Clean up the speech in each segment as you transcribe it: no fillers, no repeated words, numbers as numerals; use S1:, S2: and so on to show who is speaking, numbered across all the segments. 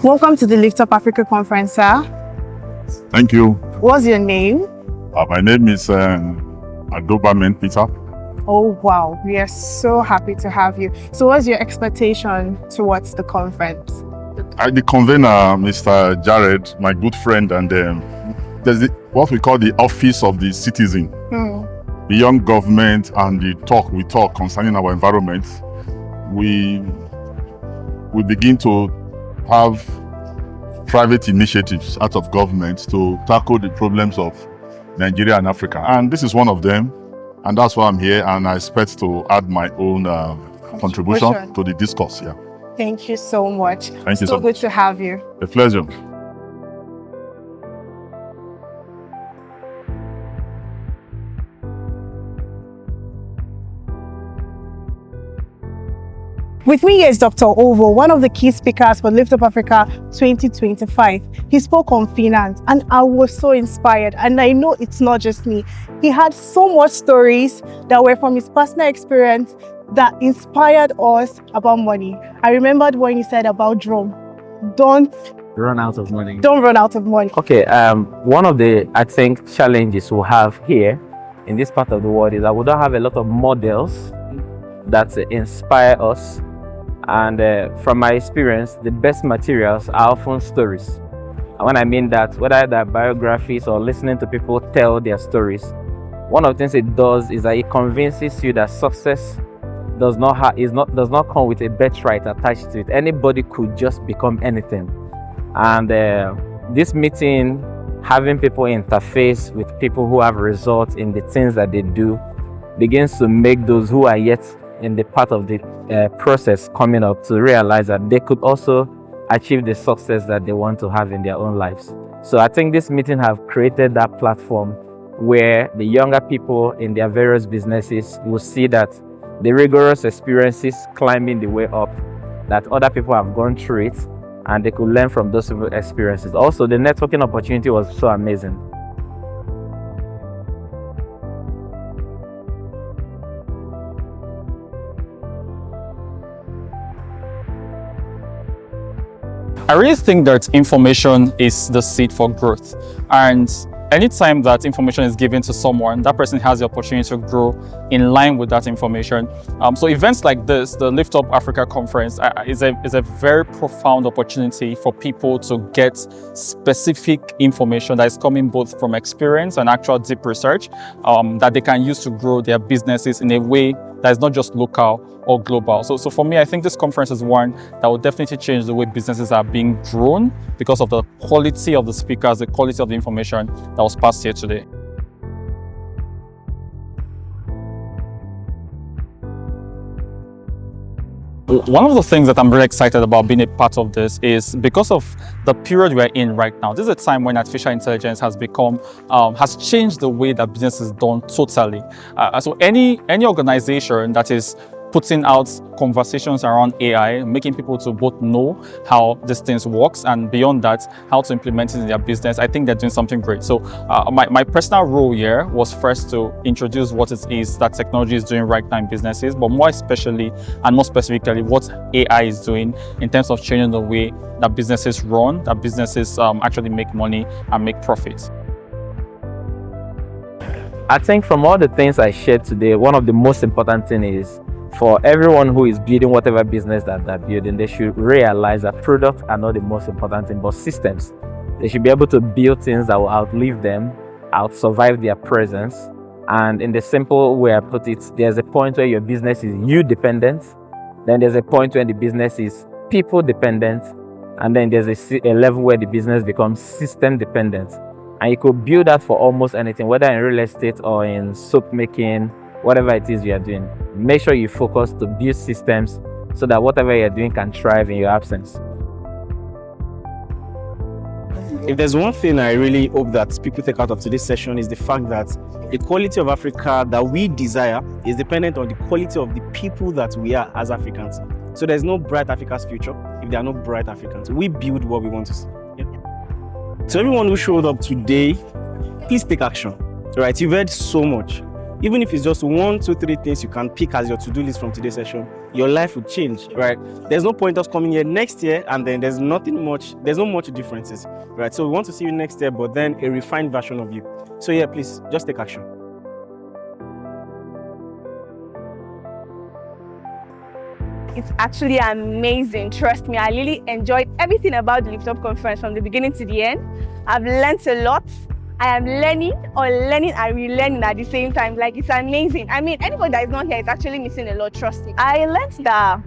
S1: Welcome to the LiftUp Africa Conference, sir.
S2: Thank you.
S1: What's your name?
S2: My name is Peter.
S1: Oh, wow. We are so happy to have you. So what's your expectation towards the conference?
S2: The convener, Mr. Jared, my good friend, and there's what we call the Office of the Citizen. Beyond government and the talk we talk concerning our environment, we begin to have private initiatives out of government to tackle the problems of Nigeria and Africa. And this is one of them. And that's why I'm here. And I expect to add my own contribution to the discourse. Yeah.
S1: Thank you so much.
S2: Thank you so much.
S1: Good to have you.
S2: A pleasure.
S1: With me here is Dr. Ovo, one of the key speakers for LiftUp Africa 2025. He spoke on finance and I was so inspired, and I know it's not just me. He had so much stories that were from his personal experience that inspired us about money. I remembered when he said about drum. Don't
S3: run out of money.
S1: Don't run out of money.
S3: Okay, one of the, I think, challenges we have here in this part of the world is that we don't have a lot of models that inspire us. And from my experience, the best materials are often stories. And when I mean that, whether they're biographies or listening to people tell their stories, one of the things it does is that it convinces you that success does not come with a birthright attached to it. Anybody could just become anything. And this meeting, having people interface with people who have results in the things that they do, begins to make those who are yet in the part of the process coming up to realize that they could also achieve the success that they want to have in their own lives. So I think this meeting have created that platform where the younger people in their various businesses will see that the rigorous experiences climbing the way up, that other people have gone through it, and they could learn from those experiences. Also, the networking opportunity was so amazing.
S4: I really think that information is the seed for growth, and anytime that information is given to someone, that person has the opportunity to grow in line with that information. So events like this, the LiftUp Africa Conference, is a very profound opportunity for people to get specific information that is coming both from experience and actual deep research that they can use to grow their businesses in a way that is not just local or global. So for me, I think this conference is one that will definitely change the way businesses are being grown because of the quality of the speakers, the quality of the information that was passed here today. One of the things that I'm really excited about being a part of this is because of the period we're in right now. This is a time when artificial intelligence has changed the way that business is done totally. So any organization that is putting out conversations around AI, making people to both know how these things works, and beyond that, how to implement it in their business, I think they're doing something great. So my personal role here was first to introduce what it is that technology is doing right now in businesses, but more especially and more specifically what AI is doing in terms of changing the way that businesses run, that businesses actually make money and make profits.
S3: I think from all the things I shared today, one of the most important things is for everyone who is building whatever business that they're building, they should realize that products are not the most important thing, but systems. They should be able to build things that will outlive them, out-survive their presence. And in the simple way I put it, there's a point where your business is you-dependent, then there's a point where the business is people-dependent, and then there's a level where the business becomes system-dependent. And you could build that for almost anything, whether in real estate or in soap making, whatever it is you are doing. Make sure you focus to build systems so that whatever you're doing can thrive in your absence.
S5: If there's one thing I really hope that people take out of today's session is the fact that the quality of Africa that we desire is dependent on the quality of the people that we are as Africans. So there's no bright Africa's future if there are no bright Africans. We build what we want to see. Yeah. So everyone who showed up today, please take action. Right? You've heard so much. Even if it's just 1, 2, 3 things you can pick as your to-do list from today's session, your life will change, right? There's no point us coming here next year and then there's no much differences, right? So we want to see you next year, but then a refined version of you. So yeah, please just take action.
S6: It's actually amazing. Trust me, I really enjoyed everything about the LiftUp conference from the beginning to the end. I've learned a lot. I am learning and relearning at the same time. Like, it's amazing. I mean, anybody that is not here is actually missing a lot, trust me. I learned that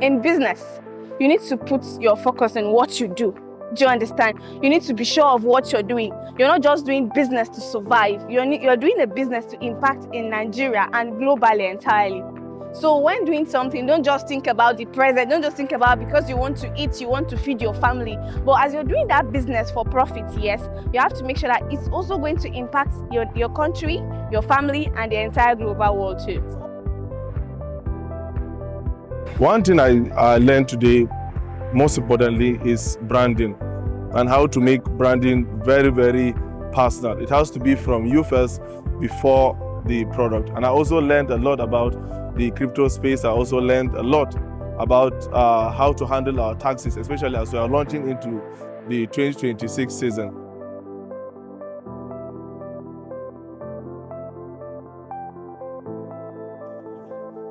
S6: in business, you need to put your focus on what you do. Do you understand? You need to be sure of what you're doing. You're not just doing business to survive. You're doing a business to impact in Nigeria and globally entirely. So when doing something, don't just think about the present. Don't just think about because you want to eat, you want to feed your family. But as you're doing that business for profit, yes, you have to make sure that it's also going to impact your country, your family, and the entire global world too.
S7: One thing I learned today, most importantly, is branding and how to make branding very, very personal. It has to be from you first before the product. And I also learned a lot about the crypto space. I also learned a lot about how to handle our taxes, especially as we are launching into the 2026 season.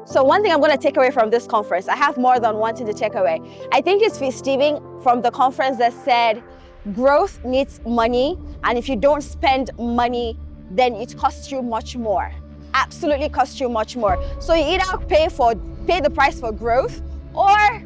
S8: So one thing I'm going to take away from this conference, I have more than one thing to take away. I think it's Fii Stephen from the conference that said, growth needs money, and if you don't spend money, then it costs you much more. Absolutely costs you much more. So you either pay the price for growth, or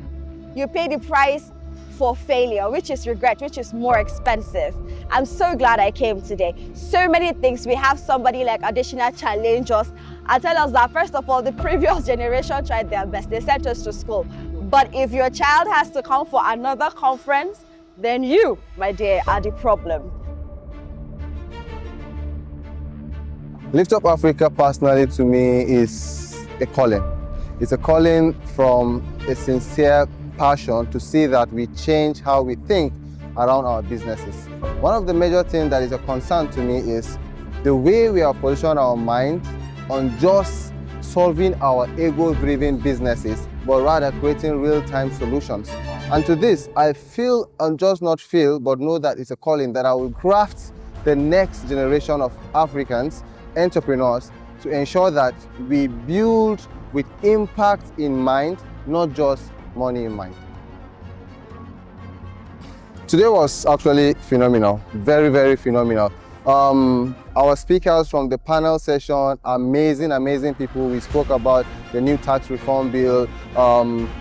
S8: you pay the price for failure, which is regret, which is more expensive. I'm so glad I came today. So many things. We have somebody like Adesina challenge us and tell us that, first of all, the previous generation tried their best. They sent us to school. But if your child has to come for another conference, then you, my dear, are the problem.
S9: LiftUp Africa, personally, to me, is a calling. It's a calling from a sincere passion to see that we change how we think around our businesses. One of the major things that is a concern to me is the way we have positioned our mind on just solving our ego-driven businesses, but rather creating real-time solutions. And to this, I feel, and just not feel, but know that it's a calling that I will craft the next generation of Africans, entrepreneurs, to ensure that we build with impact in mind, not just money in mind. Today was actually phenomenal, very, very phenomenal. Our speakers from the panel session, amazing people. We spoke about the new tax reform bill.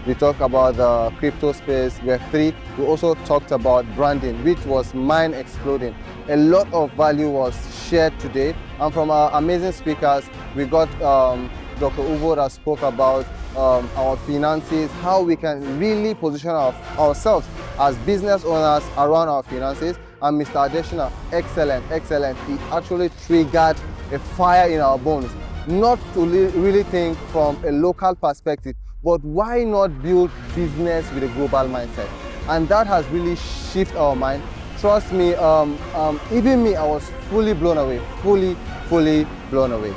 S9: We talked about the crypto space, Web3. We also talked about branding, which was mind exploding. A lot of value was shared today. And from our amazing speakers, we got Dr. Uvo that spoke about our finances, how we can really position ourselves as business owners around our finances. And Mr. Adesina, excellent. He actually triggered a fire in our bones. Not to really think from a local perspective, but why not build business with a global mindset? And that has really shifted our mind. Trust me, even me, I was fully blown away, fully blown away.